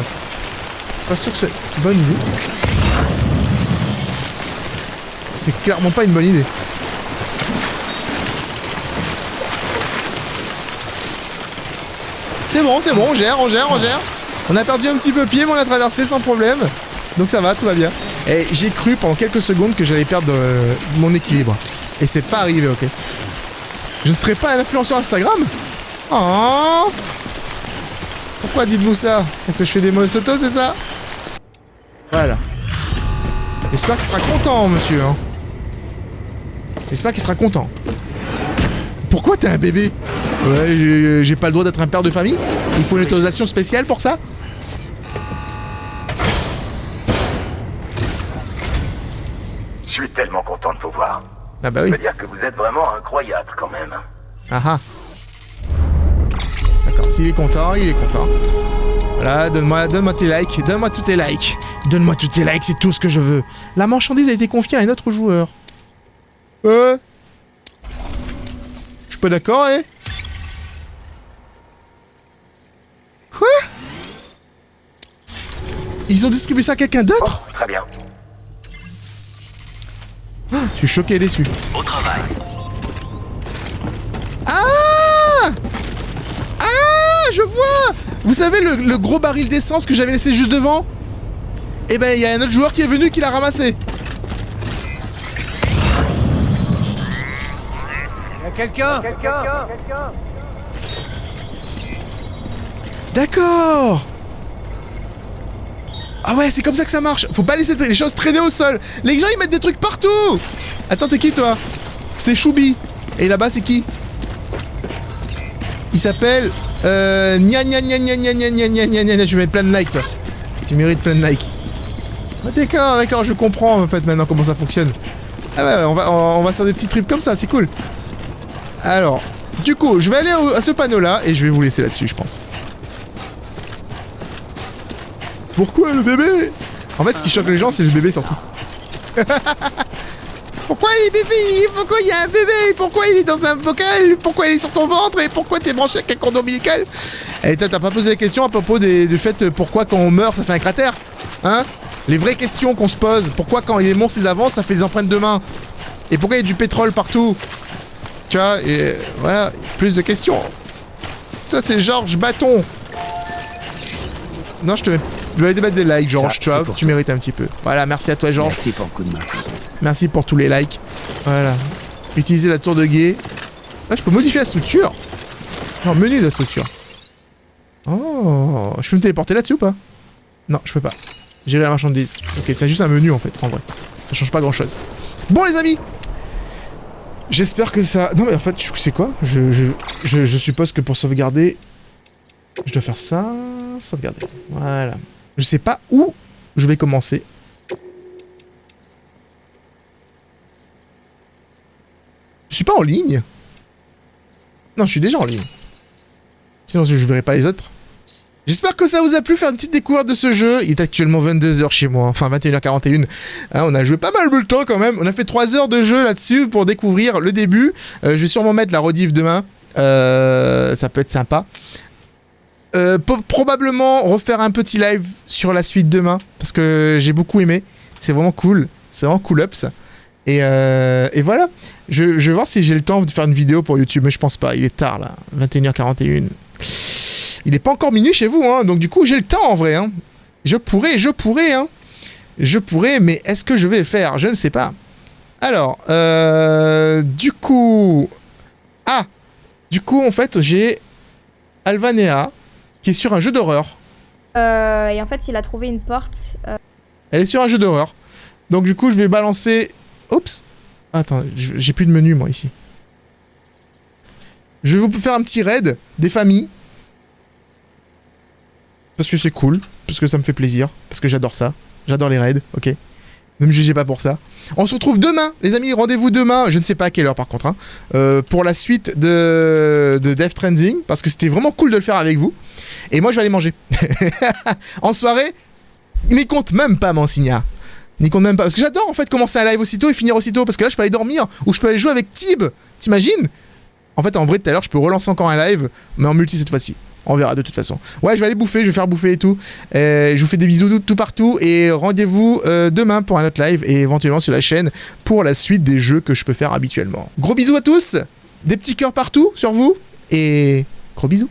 Pas sûr que c'est une bonne idée. C'est clairement pas une bonne idée. C'est bon, on gère. On a perdu un petit peu pied, mais on a traversé sans problème. Donc ça va, tout va bien. Et j'ai cru pendant quelques secondes que j'allais perdre mon équilibre. Et c'est pas arrivé, ok. Je ne serai pas un influenceur Instagram? Oh. Pourquoi dites-vous ça? Est-ce que je fais des mauvaises photos, c'est ça? Voilà. J'espère qu'il sera content, monsieur. Hein. J'espère qu'il sera content. Pourquoi t'es un bébé? Ouais, j'ai pas le droit d'être un père de famille? Il faut une autorisation spéciale pour ça? Je suis tellement content de vous voir. Ah bah Je oui. veux dire que vous êtes vraiment incroyable quand même. Ah ah. D'accord, s'il est content, il est content. Voilà, donne-moi tes likes, donne-moi tous tes likes. Donne-moi tous tes likes, c'est tout ce que je veux. La marchandise a été confiée à un autre joueur. Je suis pas d'accord, hein? Quoi? Ils ont distribué ça à quelqu'un d'autre? Oh, très bien. Je suis choqué et déçu. Au travail. Ah! Ah! Je vois! Vous savez le gros baril d'essence que j'avais laissé juste devant? Eh ben, il y a un autre joueur qui est venu qui l'a ramassé. Quelqu'un. D'accord! Ah ouais, c'est comme ça que ça marche. Faut pas laisser les choses traîner au sol. Les gens, ils mettent des trucs partout. Attends, t'es qui, toi? C'est Choubi. Et là-bas, c'est qui? Il s'appelle... Nya nya nya nya nya nya nya nya nya nya. Je mets plein de likes, toi. Tu mérites plein de likes. Ah, d'accord, je comprends, en fait, maintenant, comment ça fonctionne. Ah ouais, on va faire des petits trips comme ça, c'est cool. Alors, du coup, je vais aller à ce panneau-là, et je vais vous laisser là-dessus, je pense. Pourquoi le bébé? En fait, ce qui choque les gens, c'est le bébé surtout. Pourquoi il est bébé? Pourquoi il y a un bébé? Pourquoi il est dans un bocal? Pourquoi il est sur ton ventre? Et pourquoi t'es branché avec un cordon ombilical? Et t'as pas posé la question à propos du fait pourquoi quand on meurt, ça fait un cratère? Hein? Les vraies questions qu'on se pose. Pourquoi quand les monstres ils avancent, ça fait des empreintes de main? Et pourquoi il y a du pétrole partout? Tu vois, et voilà, plus de questions. Ça, c'est Georges Bâton. Non, je vais te mettre des likes, Georges, tu vois, tu mérites un petit peu. Voilà, merci à toi, Georges. Merci pour le coup de main. Merci pour tous les likes. Voilà. Utiliser la tour de guet. Ah, je peux modifier la structure. Non, menu de la structure. Oh, je peux me téléporter là-dessus ou pas? Non, je peux pas. Gérer la marchandise. Ok, c'est juste un menu, en fait, en vrai. Ça change pas grand-chose. Bon, les amis, j'espère que ça... Non, mais en fait, c'est quoi? Je suppose que pour sauvegarder... Je dois faire ça... Sauvegarder. Voilà. Je sais pas où je vais commencer. Je suis pas en ligne. Non, je suis déjà en ligne. Sinon, je verrai pas les autres. J'espère que ça vous a plu, faire une petite découverte de ce jeu. Il est actuellement 22h chez moi, enfin 21h41. Hein, on a joué pas mal de temps quand même. On a fait 3 heures de jeu là-dessus pour découvrir le début. Je vais sûrement mettre la rediff demain. Ça peut être sympa. Probablement refaire un petit live sur la suite demain. Parce que j'ai beaucoup aimé. C'est vraiment cool. C'est vraiment cool up ça. Et voilà. Je vais voir si j'ai le temps de faire une vidéo pour YouTube. Mais je pense pas. Il est tard là. 21h41. Il est pas encore minuit chez vous, hein, donc du coup j'ai le temps en vrai. Hein. Je pourrais, mais est-ce que je vais le faire? Je ne sais pas. Alors, du coup... Ah! Du coup, en fait, j'ai Alvanea, qui est sur un jeu d'horreur. Et en fait, il a trouvé une porte. Elle est sur un jeu d'horreur. Donc du coup, je vais balancer... Oups! Attends, j'ai plus de menu, moi, ici. Je vais vous faire un petit raid des familles. Parce que c'est cool, parce que ça me fait plaisir, parce que j'adore ça. J'adore les raids, ok. Ne me jugez pas pour ça. On se retrouve demain, les amis, rendez-vous demain, je ne sais pas à quelle heure par contre, hein, pour la suite de Death Stranding, parce que c'était vraiment cool de le faire avec vous. Et moi, je vais aller manger. En soirée, n'y compte même pas, Mansigna. N'y compte même pas, parce que j'adore en fait commencer un live aussitôt et finir aussitôt, parce que là, je peux aller dormir, ou je peux aller jouer avec Tib. T'imagines? En fait, en vrai, tout à l'heure, je peux relancer encore un live, mais en multi cette fois-ci. On verra de toute façon. Ouais, je vais aller bouffer, je vais faire bouffer et tout. Je vous fais des bisous tout partout. Et rendez-vous demain pour un autre live. Et éventuellement sur la chaîne pour la suite des jeux que je peux faire habituellement. Gros bisous à tous. Des petits cœurs partout sur vous. Et gros bisous.